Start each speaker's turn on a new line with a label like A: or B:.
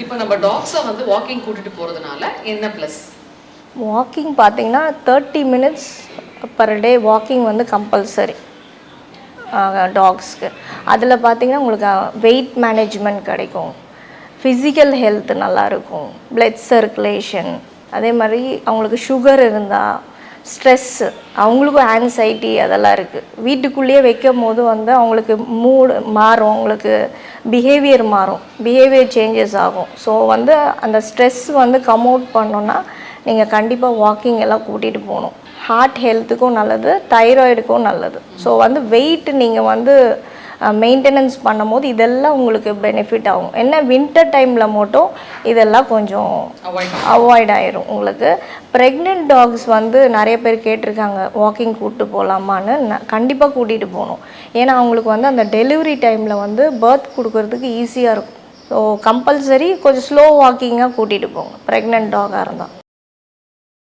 A: இப்போ நம்ம டாக்ஸை வந்து வாக்கிங் கூட்டிட்டு போறதுனால என்ன ப்ளஸ்?
B: வாக்கிங் பார்த்தீங்கன்னா 30 minutes பர் டே வாக்கிங் வந்து கம்பல்சரி டாக்ஸ்க்கு. அதில் பார்த்தீங்கன்னா உங்களுக்கு வெயிட் மேனேஜ்மெண்ட் கிடைக்கும், ஃபிசிக்கல் ஹெல்த் நல்லாயிருக்கும், பிளட் சர்க்குலேஷன், அதே மாதிரி அவங்களுக்கு சுகர் இருந்தால், ஸ்ட்ரெஸ்ஸு, அவங்களுக்கும் ஆன்சைட்டி அதெல்லாம் இருக்குது. வீட்டுக்குள்ளேயே வைக்கும் போது வந்து அவங்களுக்கு மூடு மாறும், அவங்களுக்கு பிஹேவியர் மாறும், பிஹேவியர் சேஞ்சஸ் ஆகும். ஸோ வந்து அந்த ஸ்ட்ரெஸ் வந்து கம் அவுட் பண்ணோன்னா நீங்கள் கண்டிப்பாக வாக்கிங் எல்லாம் கூட்டிகிட்டு போகணும். ஹார்ட் ஹெல்த்துக்கும் நல்லது, தைராய்டுக்கும் நல்லது. ஸோ வந்து வெயிட் நீங்கள் வந்து மெயின்டெனன்ஸ் பண்ணும்போது இதெல்லாம் உங்களுக்கு பெனிஃபிட் ஆகும். என்ன வின்டர் டைமில் மட்டும் இதெல்லாம் கொஞ்சம் அவாய்ட் ஆயிரும். உங்களுக்கு ப்ரெக்னென்ட் டாக்ஸ் வந்து நிறைய பேர் கேட்டிருக்காங்க வாக்கிங் கூப்பிட்டு போகலாமான்னு. கண்டிப்பாக கூட்டிகிட்டு போகணும். ஏன்னா அவங்களுக்கு வந்து அந்த டெலிவரி டைமில் வந்து பர்த் கொடுக்கறதுக்கு ஈஸியாக இருக்கும். ஸோ கம்பல்சரி கொஞ்சம் ஸ்லோ வாக்கிங்காக கூட்டிகிட்டு போங்க ப்ரெக்னென்ட் டாகாக இருந்தால்.